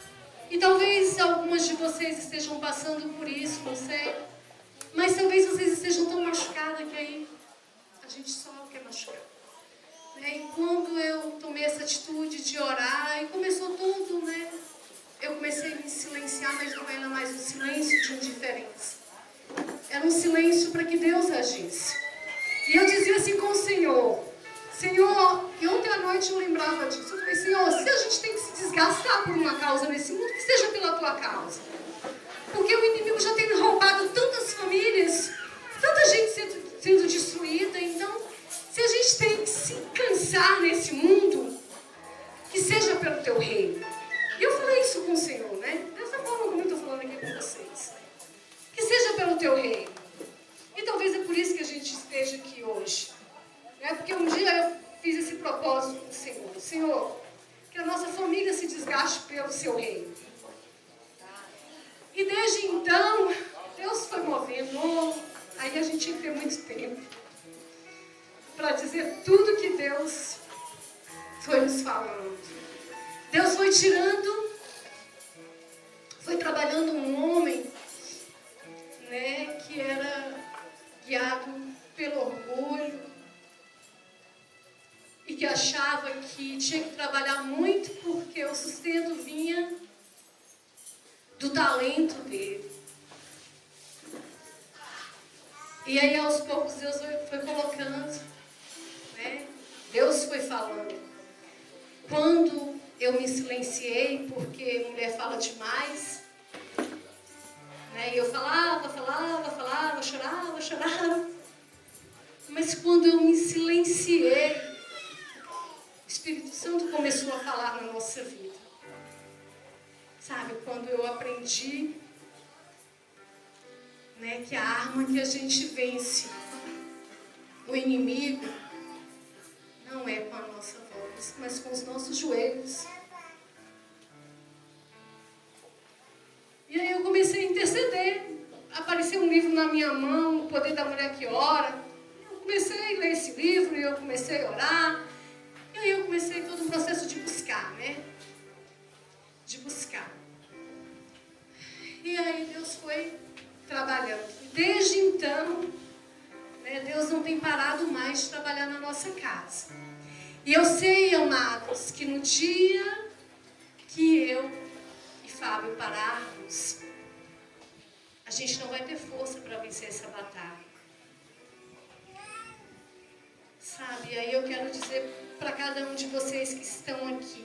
Speaker 2: E talvez algumas de vocês estejam passando por isso, não sei. Mas talvez vocês estejam tão machucadas que aí a gente só quer machucar. Né? E quando eu tomei essa atitude de orar, e começou tudo, né? Eu comecei a me silenciar, mas não era mais um silêncio de indiferença. Era um silêncio para que Deus agisse. E eu dizia assim com o Senhor, Senhor, e ontem à noite eu lembrava disso. Eu falei, Senhor, se a gente tem que se desgastar por uma causa nesse mundo, que seja pela tua causa. Porque o inimigo já tem roubado tantas famílias, tanta gente sendo destruída. Então, se a gente tem que se cansar nesse mundo, que seja pelo teu reino. E eu falei isso com o Senhor, né? Dessa forma como eu estou falando aqui com vocês. Que seja pelo teu reino. E talvez é por isso que a gente esteja aqui hoje. Né? Porque um dia eu fiz esse propósito com o Senhor. Senhor, que a nossa família se desgaste pelo seu reino. E desde então, Deus foi movendo. Aí a gente tinha que ter muito tempo para dizer tudo que Deus foi nos falando. Deus foi tirando, foi trabalhando um homem, né, que era guiado pelo orgulho e que achava que tinha que trabalhar muito porque o sustento vinha do talento dele. E aí aos poucos Deus foi colocando, né? Deus foi falando. Quando eu me silenciei, porque mulher fala demais, né? E eu falava, chorava. Mas quando eu me silenciei, o Espírito Santo começou a falar na nossa vida. Sabe, quando eu aprendi, né, que a arma que a gente vence o inimigo não é com a nossa voz, mas com os nossos joelhos. E aí eu comecei a interceder. Apareceu um livro na minha mão, O Poder da Mulher que Ora. Eu comecei a ler esse livro e eu comecei a orar. E aí eu comecei todo um processo de buscar, né? De buscar. E aí Deus foi trabalhando. E desde então, né, Deus não tem parado mais de trabalhar na nossa casa. E eu sei, amados, que no dia que eu e Fábio pararmos, a gente não vai ter força para vencer essa batalha. Sabe, e aí eu quero dizer para cada um de vocês que estão aqui,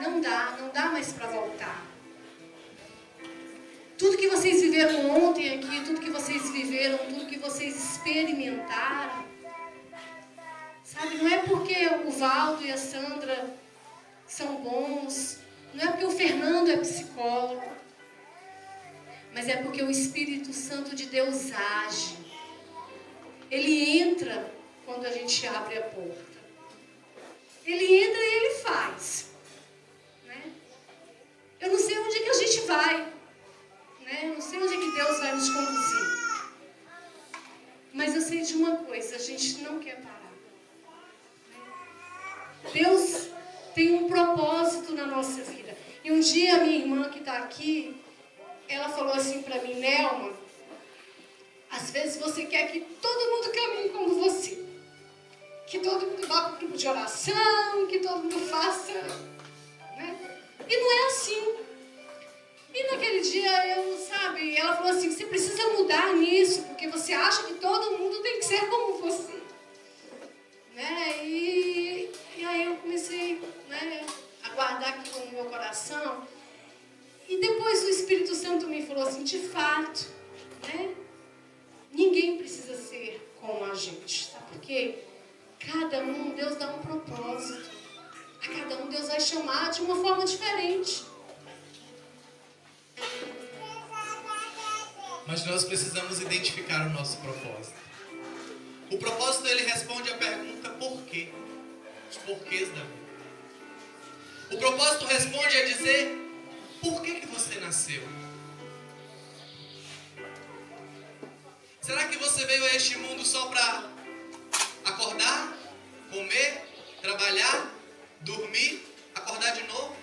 Speaker 2: não dá mais para voltar. Tudo que vocês viveram ontem aqui, tudo que vocês viveram, tudo que vocês experimentaram, sabe, não é porque o Valdo e a Sandra são bons, não é porque o Fernando é psicólogo, mas é porque o Espírito Santo de Deus age. Ele entra quando a gente abre a porta. Ele entra e ele faz. Né? Eu não sei onde é que a gente vai. Né? Eu não sei onde é que Deus vai nos conduzir. Mas eu sei de uma coisa, a gente não quer parar. Deus tem um propósito na nossa vida. E um dia a minha irmã que está aqui, ela falou assim para mim, Nelma, às vezes você quer que todo mundo caminhe como você. Que todo mundo vá para o grupo de oração, que todo mundo faça. Né? E não é assim. E naquele dia, ela falou assim, você precisa mudar nisso, porque você acha que todo mundo tem que ser como você. Né? E aí eu comecei, né, a guardar aquilo no meu coração. E depois o Espírito Santo me falou assim, de fato, né, ninguém precisa ser como a gente. Sabe por quê? Cada um, Deus dá um propósito. A cada um Deus vai chamar de uma forma diferente.
Speaker 1: Mas nós precisamos identificar o nosso propósito. O propósito, ele responde a pergunta por quê? Os porquês da vida. O propósito responde a dizer por que você nasceu. Será que você veio a este mundo só para acordar, comer, trabalhar, dormir, acordar de novo?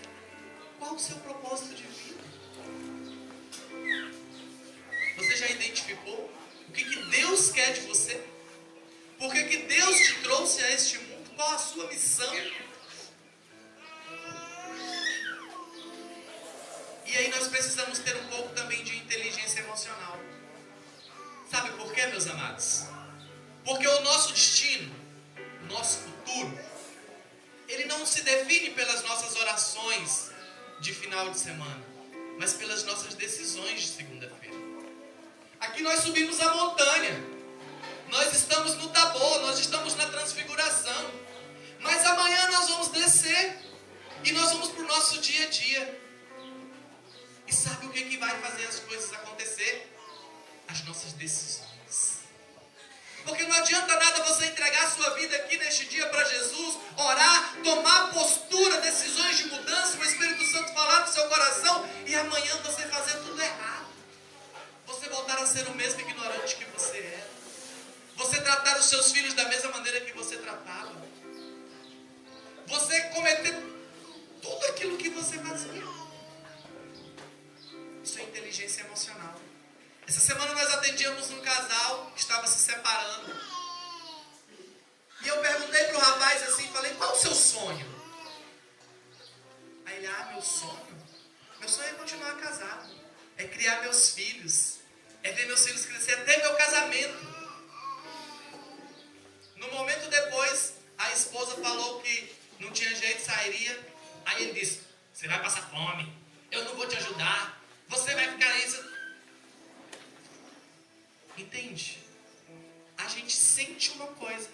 Speaker 1: Qual o seu propósito de vida? Você já identificou o que Deus quer de você? Por que Deus te trouxe a este mundo? Qual a sua missão? E aí nós precisamos ter um pouco também de inteligência emocional. Sabe por quê, meus amados? Porque o nosso destino, o nosso futuro, ele não se define pelas nossas orações de final de semana, mas pelas nossas decisões de segunda-feira. Aqui nós subimos a montanha, nós estamos no Tabor, nós estamos na transfiguração, mas amanhã nós vamos descer e nós vamos para o nosso dia a dia. E sabe o que vai fazer as coisas acontecer? As nossas decisões. Porque não adianta nada você entregar a sua vida aqui neste dia para Jesus, orar, tomar postura, decisões de mudança, o Espírito Santo falar no seu coração e amanhã você fazer tudo errado. Você voltar a ser o mesmo ignorante que você era. Você tratar os seus filhos da mesma maneira que você tratava. Você cometer fazia. Isso é inteligência emocional. Essa semana nós atendíamos um casal que estava se separando. E eu perguntei para o rapaz assim, falei, qual o seu sonho? Aí ele, meu sonho? Meu sonho é continuar casado. É criar meus filhos. É ver meus filhos crescer até meu casamento. No momento depois, a esposa falou que não tinha jeito, sairia. Aí ele disse, você vai passar fome. Eu não vou te ajudar. Você vai ficar isso. Entende? A gente sente uma coisa,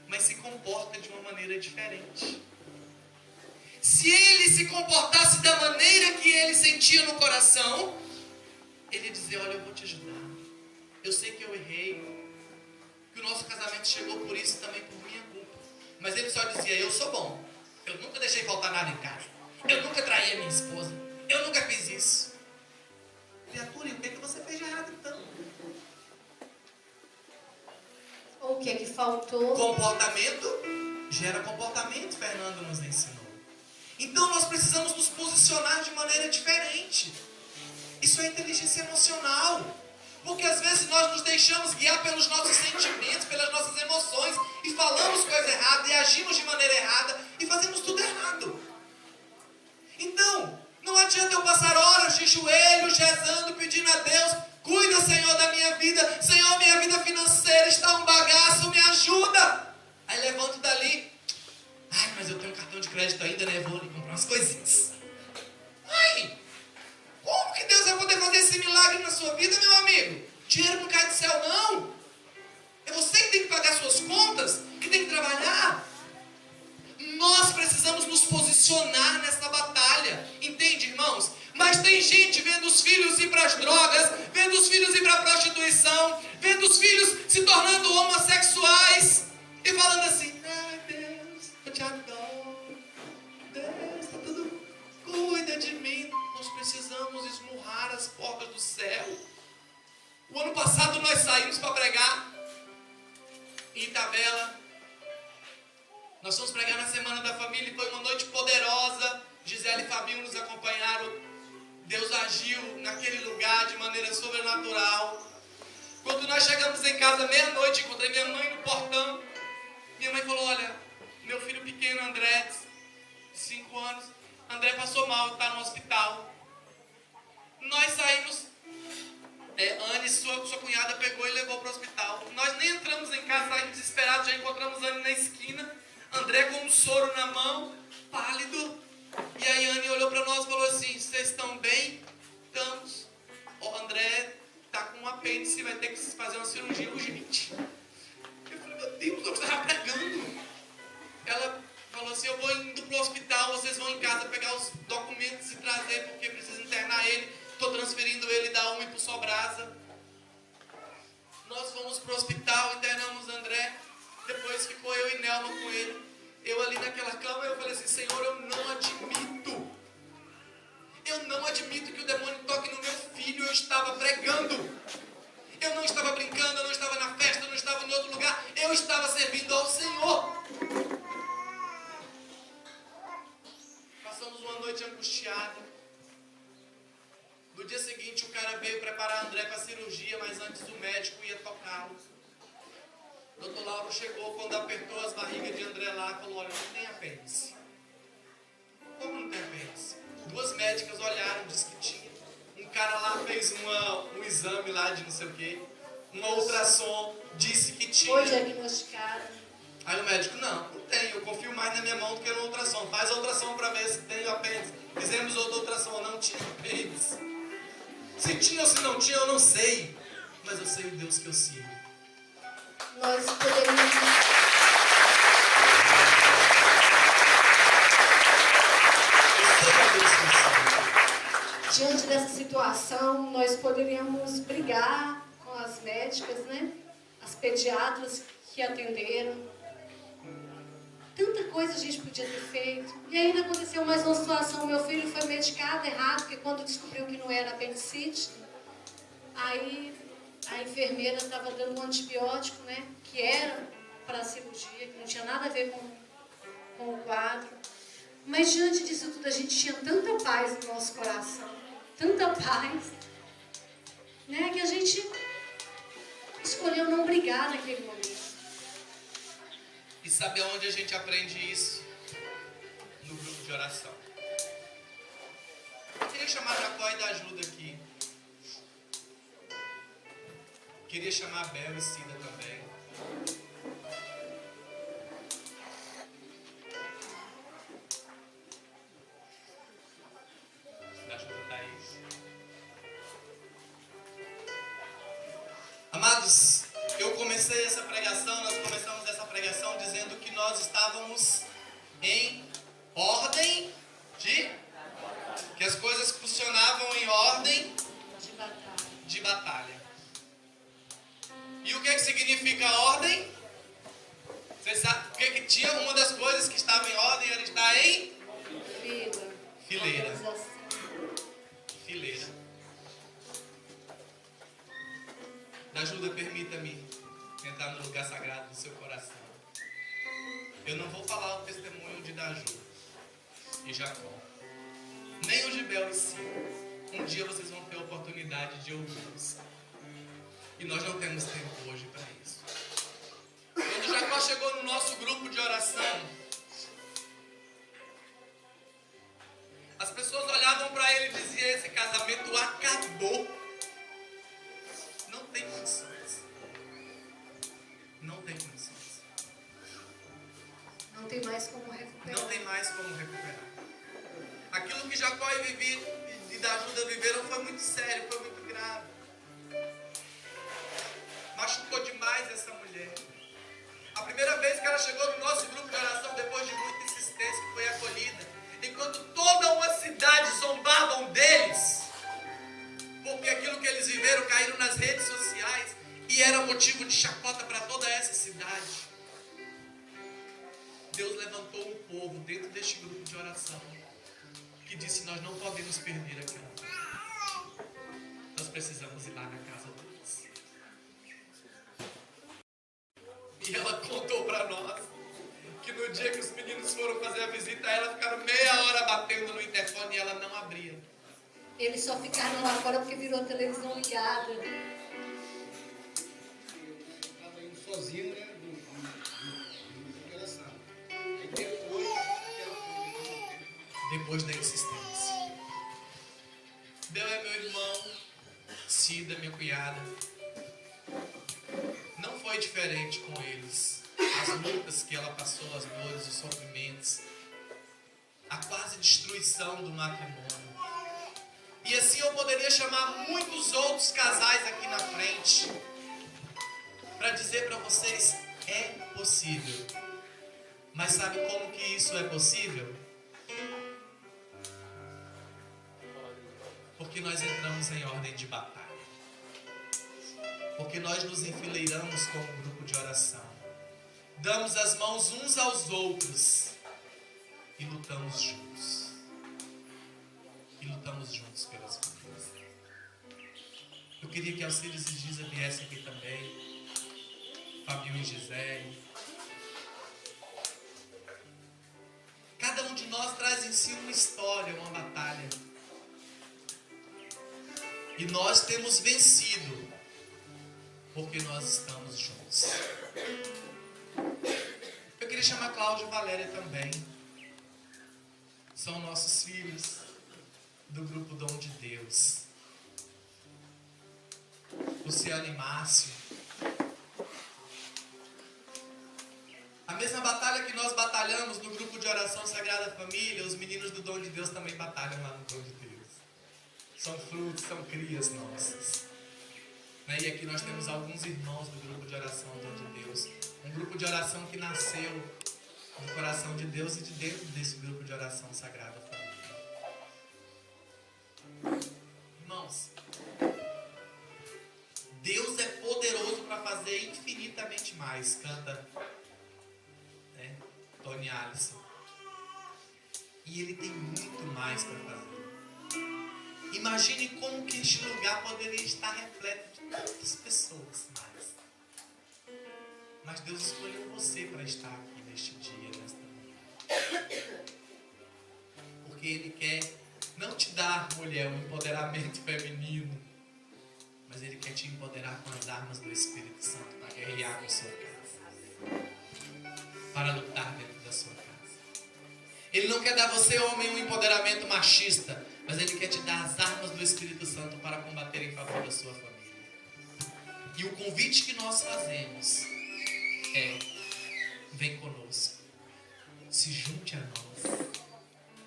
Speaker 1: mas se comporta de uma maneira diferente. Se ele se comportasse da maneira que ele sentia no coração, ele ia dizer, olha, eu vou te ajudar. Eu sei que eu errei, que o nosso casamento chegou por isso também, por minha culpa. Mas ele só dizia, eu sou bom. Eu nunca deixei faltar nada em casa. Eu nunca traí a minha esposa. Eu nunca fiz isso. Criatura, e o que você fez de errado então?
Speaker 2: O que é que faltou?
Speaker 1: Comportamento gera comportamento, Fernando nos ensinou. Então nós precisamos nos posicionar de maneira diferente. Isso é inteligência emocional. Porque às vezes nós nos deixamos guiar pelos nossos sentimentos, pelas nossas emoções, e falamos coisa errada, e agimos de maneira errada, e fazemos tudo errado. Então, não adianta eu passar horas de joelhos, rezando, pedindo a Deus, cuida, Senhor, da minha vida. Senhor, minha vida financeira está um bagaço, me ajuda. Aí levanto dali. Ai, mas eu tenho um cartão de crédito ainda, né? Vou ali comprar umas coisinhas. Ai, como que Deus vai poder fazer esse milagre na sua vida, meu amigo? Dinheiro não cai do céu, não. É você que tem que pagar suas contas, que tem que trabalhar. Nós precisamos nos posicionar nessa batalha. Entende, irmãos? Mas tem gente vendo os filhos ir para as drogas, vendo os filhos ir para a prostituição, vendo os filhos se tornando homossexuais e falando assim, ai Deus, eu te adoro. Deus, tá tudo, cuida de mim. Nós precisamos esmurrar as portas do céu. O ano passado nós saímos para pregar em Itabela. Nós fomos pregar na Semana da Família e foi uma noite poderosa. Gisele e Fabinho nos acompanharam. Deus agiu naquele lugar de maneira sobrenatural. Quando nós chegamos em casa meia-noite, encontrei minha mãe no portão. Minha mãe falou, olha, meu filho pequeno, André, de 5 anos, André passou mal, está no hospital. Nós saímos, Anne, sua cunhada, pegou e levou para o hospital. Nós nem entramos em casa, saímos desesperados, já encontramos Anne na esquina. André com um soro na mão, pálido. E aí Anne olhou para nós e falou assim, vocês estão bem? Estamos. André está com um apêndice, vai ter que fazer uma cirurgia urgente. Eu falei, meu Deus, eu estava pregando. Ela falou assim, eu vou indo para o hospital, vocês vão em casa pegar os documentos e trazer, porque precisa internar ele. Estou transferindo ele da UME para o Sobrasa. Nós fomos para o hospital, internamos André. Depois ficou eu e Nelma com ele. Eu ali naquela cama, eu falei assim, Senhor, eu não admito que o demônio toque no meu filho. Eu estava pregando. Eu não estava brincando, eu não estava na festa, eu não estava em outro lugar. Eu estava servindo ao Senhor. Passamos uma noite angustiada. No dia seguinte, o cara veio preparar André para a cirurgia, mas antes o médico ia tocá-lo. O doutor Lauro chegou, quando apertou as barrigas de André lá, falou, olha, não tem apêndice. Como não tem apêndice? 2 médicas olharam, disse que tinha. Um cara lá fez um exame lá de não sei o quê. Uma ultrassom, disse que tinha.
Speaker 2: Foi diagnosticado.
Speaker 1: Aí o médico, não tem, eu confio mais na minha mão do que no ultrassom. Faz a ultrassom para ver se tem apêndice. Fizemos outra ultrassom, não tinha apêndice. Se tinha ou se não tinha, eu não sei. Mas eu sei o Deus que eu sigo.
Speaker 2: Nós poderíamos... Diante dessa situação, nós poderíamos brigar com as médicas, né? As pediatras que atenderam. Tanta coisa a gente podia ter feito. E ainda aconteceu mais uma situação. Meu filho foi medicado errado, porque quando descobriu que não era apendicite, aí a enfermeira estava dando um antibiótico, né? Que era para a cirurgia, que não tinha nada a ver com o quadro. Mas diante disso tudo, a gente tinha tanta paz no nosso coração, tanta paz, né, que a gente escolheu não brigar naquele momento.
Speaker 1: E sabe aonde a gente aprende isso? No grupo de oração. Eu queria chamar a Jacó e dar ajuda aqui. Queria chamar a Bel e Cida também. Dá ajuda a Thaís. Amados, eu comecei essa pregação, nós começamos essa pregação dizendo que nós estávamos em ordem que as coisas funcionavam em ordem de batalha. E o que significa ordem? Você sabe o que tinha? Uma das coisas que estava em ordem era estar em fileira. Fileira. Da ajuda, permita-me entrar no lugar sagrado do seu coração. Eu não vou falar o testemunho de Daju e Jacó, nem o de Bel e Cida. Um dia vocês vão ter a oportunidade de ouvi-los. E nós não temos tempo hoje para isso. Quando Jacó chegou no nosso grupo de oração, as pessoas olhavam para ele e diziam: esse casamento acabou. Não tem condições. Não tem condições.
Speaker 2: Não tem mais como recuperar.
Speaker 1: Não tem mais como recuperar. Aquilo que Jacó e da ajuda viveram foi muito sério, foi muito grave. Machucou demais essa mulher. A primeira vez que ela chegou no nosso grupo de oração, depois de muita insistência, que foi acolhida, enquanto toda uma cidade zombavam deles, porque aquilo que eles viveram caíram nas redes sociais e era motivo de chacota para toda essa cidade. Deus levantou um povo dentro deste grupo de oração que disse: nós não podemos perder aquilo. Nós precisamos ir lá na casa deles. E ela contou para nós que no dia que os meninos foram fazer a visita, ela ficaram meia hora batendo no interfone e ela não abria.
Speaker 2: Eles só ficaram lá fora porque virou a televisão ligada.
Speaker 3: Estava indo sozinho, né? Do coração. Aí
Speaker 1: depois da insistência. Bel é meu irmão, Cida, minha cunhada. Não foi diferente com eles. As lutas que ela passou, as dores, os sofrimentos, a quase destruição do matrimônio. E assim eu poderia chamar muitos outros casais aqui na frente para dizer para vocês: é possível. Mas sabe como que isso é possível? Porque nós entramos em ordem de batalha. Porque nós nos enfileiramos como um grupo de oração. Damos as mãos uns aos outros e lutamos juntos. E lutamos juntos pelas vidas. Eu queria que Alcides e Giza viessem aqui também. Fabinho e Gisele. Cada um de nós traz em si uma história, uma batalha. E nós temos vencido porque nós estamos juntos. Eu queria chamar Cláudia e Valéria também. São nossos filhos do grupo Dom de Deus. Luciano e Márcio. A mesma batalha que nós batalhamos no grupo de oração Sagrada Família, os meninos do Dom de Deus também batalham lá no Dom de Deus. São frutos, são crias nossas. E aqui nós temos alguns irmãos do grupo de oração Dom de Deus. Um grupo de oração que nasceu no coração de Deus e de dentro desse grupo de oração Sagrada Família. Irmãos, Deus é poderoso para fazer infinitamente mais. Canta, né, Tony Alisson. E Ele tem muito mais para fazer. Imagine como que este lugar poderia estar repleto de tantas pessoas mais. Mas Deus escolheu você para estar aqui neste dia, nesta manhã. Porque Ele quer não te dar, mulher, um empoderamento feminino, mas Ele quer te empoderar com as armas do Espírito Santo para guerrear com a sua casa, para lutar dentro da sua casa. Ele não quer dar a você, homem, um empoderamento machista, mas Ele quer te dar as armas do Espírito Santo para combater em favor da sua família. E o convite que nós fazemos é: vem conosco, se junte a nós,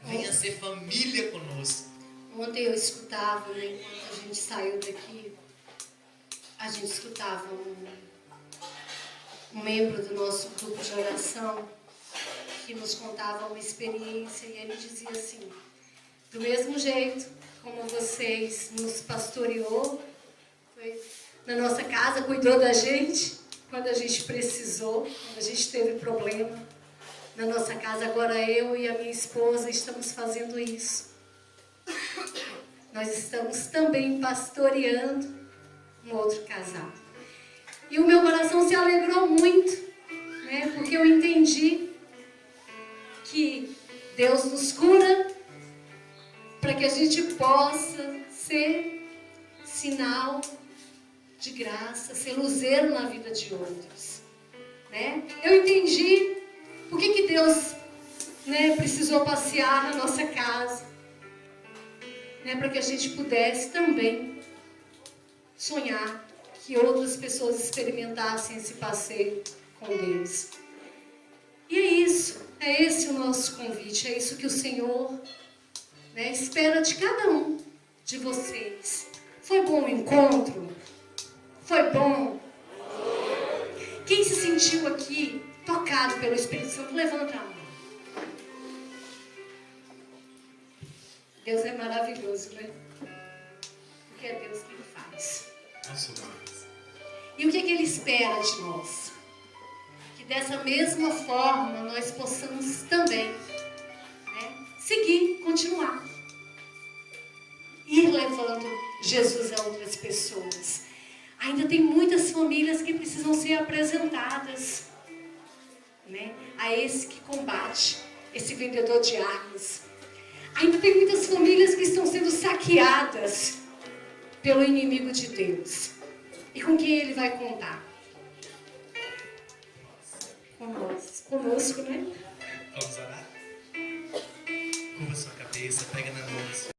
Speaker 1: venha ser família conosco.
Speaker 2: Ontem eu escutava, né, enquanto a gente saiu daqui, a gente escutava um membro do nosso grupo de oração que nos contava uma experiência, e ele dizia assim: do mesmo jeito como vocês nos pastoreou, foi na nossa casa, cuidou da gente quando a gente precisou, quando a gente teve problema. Na nossa casa, agora eu e a minha esposa estamos fazendo isso. Nós estamos também pastoreando um outro casal. E o meu coração se alegrou muito, né? Porque eu entendi que Deus nos cura para que a gente possa ser sinal de graça, ser luzeiro na vida de outros, né? Eu entendi por que Deus, né, precisou passear na nossa casa, né, para que a gente pudesse também sonhar que outras pessoas experimentassem esse passeio com Deus. E é isso, é esse o nosso convite, é isso que o Senhor, né, espera de cada um de vocês. Foi bom o encontro? Foi bom? Quem se sentiu aqui tocado pelo Espírito Santo, levanta a mão. Deus é maravilhoso, né? Porque é Deus quem faz. E o que Ele espera de nós? Que dessa mesma forma nós possamos também, né, seguir, continuar. Ir levando Jesus a outras pessoas. Ainda tem muitas famílias que precisam ser apresentadas, né, a esse que combate, esse vendedor de armas. Ainda tem muitas famílias que estão sendo saqueadas pelo inimigo de Deus. E com quem Ele vai contar? Com nós. Conosco, né?
Speaker 1: Vamos orar? Curva sua cabeça, pega na mão.